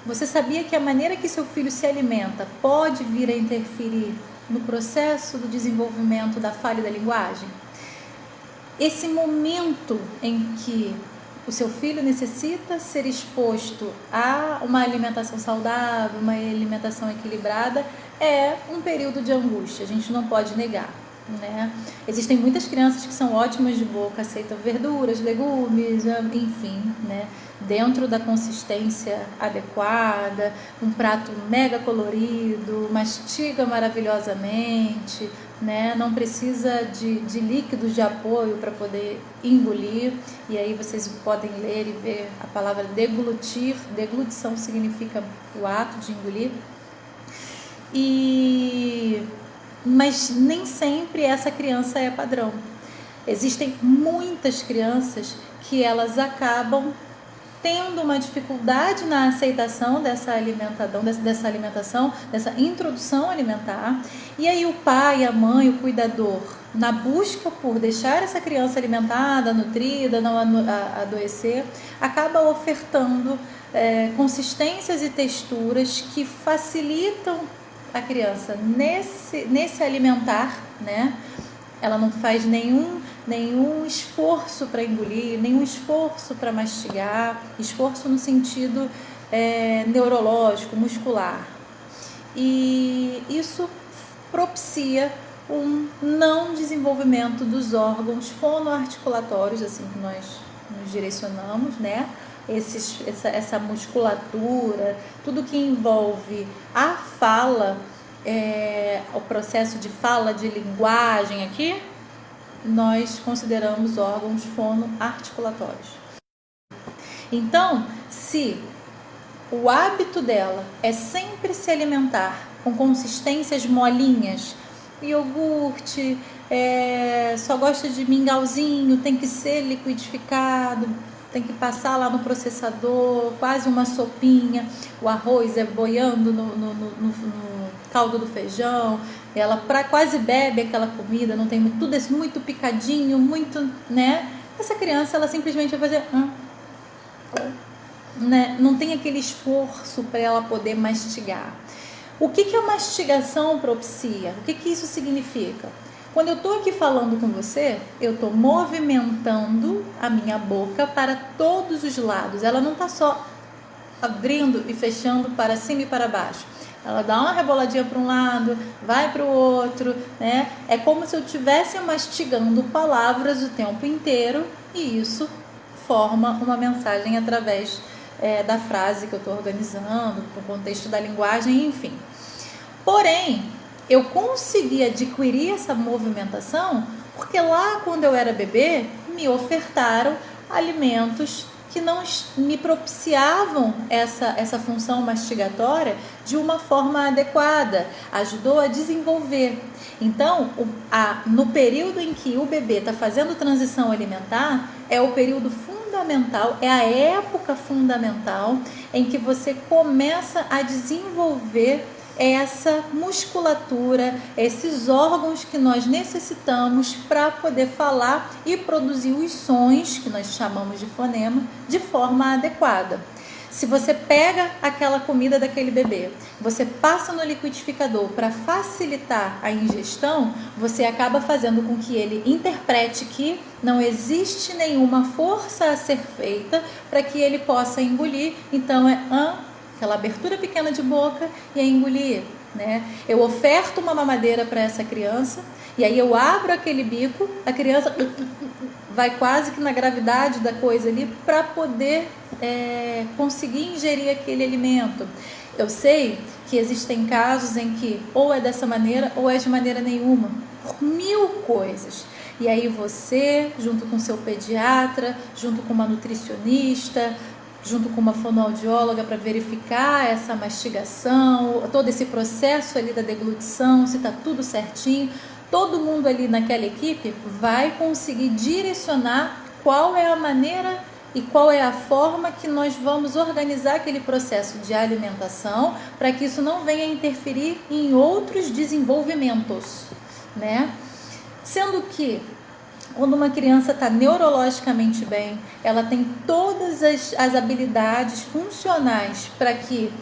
Você sabia que a maneira que seu filho se alimenta pode vir a interferir no processo do desenvolvimento da fala e da linguagem? Esse momento em que o seu filho necessita ser exposto a uma alimentação saudável, uma alimentação equilibrada, é um período de angústia, a gente não pode negar, né? Existem muitas crianças que são ótimas de boca, aceitam verduras, legumes, enfim, né? Dentro da consistência adequada, um prato mega colorido, mastiga maravilhosamente, né? Não precisa de líquidos de apoio para poder engolir. E aí vocês podem ler e ver a palavra deglutir. Deglutição significa o ato de engolir. Mas nem sempre essa criança é padrão. Existem muitas crianças que elas acabam tendo uma dificuldade na aceitação dessa alimentação, dessa introdução alimentar, e aí o pai, a mãe, o cuidador, na busca por deixar essa criança alimentada, nutrida, não adoecer, acaba ofertando consistências e texturas que facilitam a criança nesse alimentar, né? Ela não faz nenhum esforço para engolir, nenhum esforço para mastigar, esforço no sentido neurológico, muscular. E isso propicia um não desenvolvimento dos órgãos fonoarticulatórios, assim que nós nos direcionamos, né? Essa musculatura, tudo que envolve a fala, o processo de fala, de linguagem aqui, nós consideramos órgãos fonoarticulatórios. Então, se o hábito dela é sempre se alimentar com consistências molinhas, iogurte, só gosta de mingauzinho, tem que ser liquidificado, tem que passar lá no processador, quase uma sopinha, o arroz boiando no caldo do feijão, ela quase bebe aquela comida, não tem tudo isso muito picadinho, muito, né? Essa criança, ela simplesmente vai fazer, né? Não tem aquele esforço para ela poder mastigar. O que a mastigação propicia? O que isso significa? Quando eu estou aqui falando com você, eu estou movimentando a minha boca para todos os lados. Ela não está só abrindo e fechando para cima e para baixo. Ela dá uma reboladinha para um lado, vai para o outro, né? É como se eu estivesse mastigando palavras o tempo inteiro, e isso forma uma mensagem através da frase que eu estou organizando, para o contexto da linguagem, enfim. Porém, eu consegui adquirir essa movimentação porque lá quando eu era bebê, me ofertaram alimentos que não me propiciavam essa função mastigatória de uma forma adequada, ajudou a desenvolver. Então, no período em que o bebê está fazendo transição alimentar, é o período fundamental, é a época fundamental em que você começa a desenvolver essa musculatura, esses órgãos que nós necessitamos para poder falar e produzir os sons, que nós chamamos de fonema, de forma adequada. Se você pega aquela comida daquele bebê, você passa no liquidificador para facilitar a ingestão, você acaba fazendo com que ele interprete que não existe nenhuma força a ser feita para que ele possa engolir. Então aquela abertura pequena de boca e a engolir, né? Eu oferto uma mamadeira para essa criança e aí eu abro aquele bico, a criança vai quase que na gravidade da coisa ali para poder conseguir ingerir aquele alimento. Eu sei que existem casos em que ou é dessa maneira ou é de maneira nenhuma, por 1000 coisas. E aí você, junto com seu pediatra, junto com uma nutricionista, junto com uma fonoaudióloga para verificar essa mastigação, todo esse processo ali da deglutição, se está tudo certinho, todo mundo ali naquela equipe vai conseguir direcionar qual é a maneira e qual é a forma que nós vamos organizar aquele processo de alimentação para que isso não venha interferir em outros desenvolvimentos, né? Sendo que quando uma criança está neurologicamente bem, ela tem todas as habilidades funcionais para que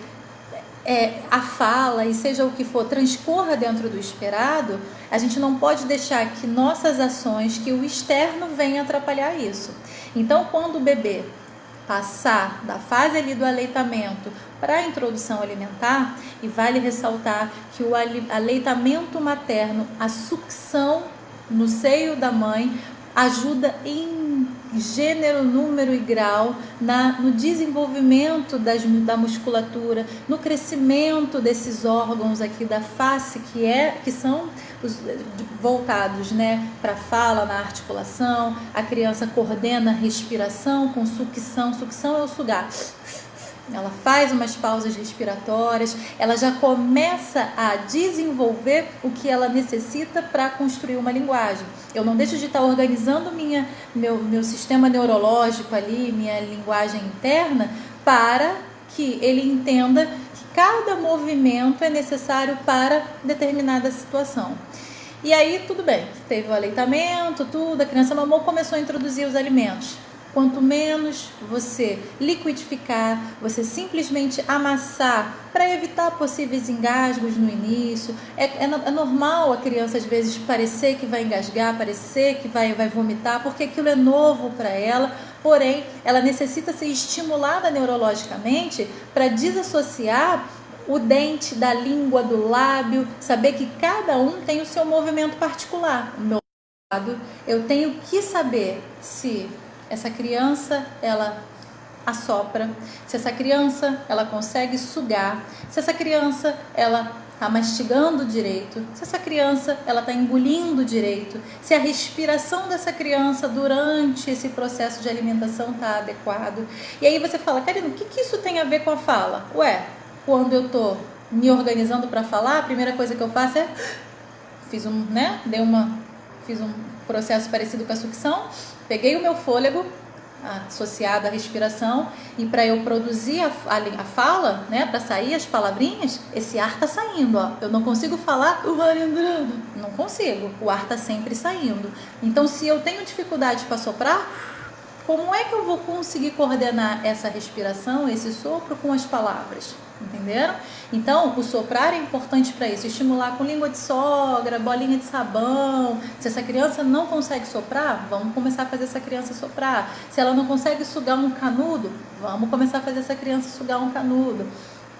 a fala e seja o que for transcorra dentro do esperado, a gente não pode deixar que nossas ações, que o externo venha atrapalhar isso. Então, quando o bebê passar da fase ali do aleitamento para a introdução alimentar, e vale ressaltar que o aleitamento materno, a sucção no seio da mãe, ajuda em gênero, número e grau no desenvolvimento da musculatura, no crescimento desses órgãos aqui da face que são voltados, né, para a fala, na articulação. A criança coordena a respiração com sucção. Sucção é o sugar. Ela faz umas pausas respiratórias, ela já começa a desenvolver o que ela necessita para construir uma linguagem. Eu não deixo de estar organizando meu sistema neurológico ali, minha linguagem interna, para que ele entenda que cada movimento é necessário para determinada situação. E aí, tudo bem, teve o aleitamento, tudo, a criança mamou, começou a introduzir os alimentos. Quanto menos você liquidificar, você simplesmente amassar para evitar possíveis engasgos no início. É normal a criança às vezes parecer que vai engasgar, parecer que vai vomitar, porque aquilo é novo para ela, porém ela necessita ser estimulada neurologicamente para desassociar o dente da língua, do lábio, saber que cada um tem o seu movimento particular. O meu lado, eu tenho que saber se essa criança, ela assopra, se essa criança, ela consegue sugar, se essa criança, ela está mastigando direito, se essa criança, ela está engolindo direito, se a respiração dessa criança durante esse processo de alimentação está adequado. E aí você fala, Karina, o que isso tem a ver com a fala? Ué, quando eu estou me organizando para falar, a primeira coisa que eu faço é fiz um processo parecido com a sucção, peguei o meu fôlego associado à respiração, e para eu produzir a fala, né, para sair as palavrinhas, esse ar está saindo, ó. Eu não consigo falar o ar entrando, não consigo, o ar está sempre saindo. Então, se eu tenho dificuldade para soprar, como é que eu vou conseguir coordenar essa respiração, esse sopro com as palavras? Entenderam? Então, o soprar é importante para isso, estimular com língua de sogra, bolinha de sabão. Se essa criança não consegue soprar, vamos começar a fazer essa criança soprar. Se ela não consegue sugar um canudo, vamos começar a fazer essa criança sugar um canudo.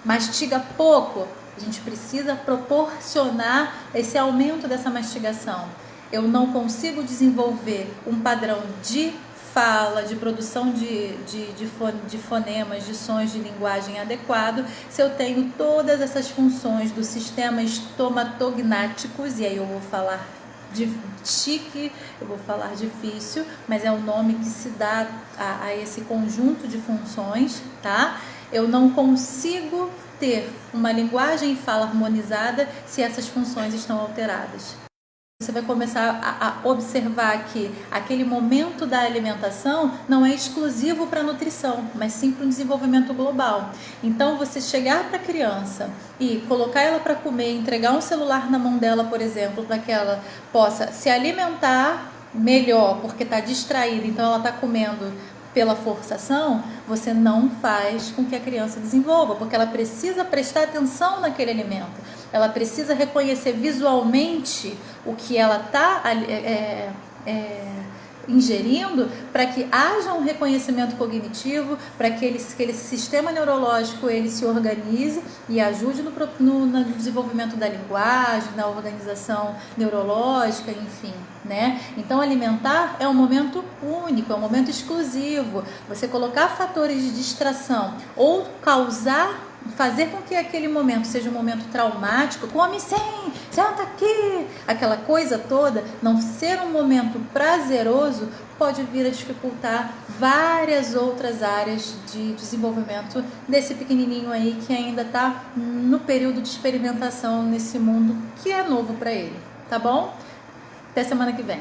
Mastiga pouco, a gente precisa proporcionar esse aumento dessa mastigação. Eu não consigo desenvolver um padrão de fala, de produção de fonemas, de sons de linguagem adequado, se eu tenho todas essas funções do sistema estomatognáticos, e aí eu vou falar chique, eu vou falar difícil, mas é o nome que se dá a esse conjunto de funções, tá? Eu não consigo ter uma linguagem e fala harmonizada se essas funções estão alteradas. Você vai começar a observar que aquele momento da alimentação não é exclusivo para a nutrição, mas sim para o desenvolvimento global. Então, você chegar para a criança e colocar ela para comer, entregar um celular na mão dela, por exemplo, para que ela possa se alimentar melhor, porque está distraída, então ela está comendo pela forçação, você não faz com que a criança desenvolva, porque ela precisa prestar atenção naquele alimento. Ela precisa reconhecer visualmente o que ela está ingerindo, para que haja um reconhecimento cognitivo, para que aquele sistema neurológico ele se organize e ajude no desenvolvimento da linguagem, na organização neurológica, enfim, né? Então, alimentar é um momento único, é um momento exclusivo. Você colocar fatores de distração ou fazer com que aquele momento seja um momento traumático, come sim, senta aqui, aquela coisa toda, não ser um momento prazeroso, pode vir a dificultar várias outras áreas de desenvolvimento desse pequenininho aí que ainda está no período de experimentação nesse mundo que é novo para ele, tá bom? Até semana que vem.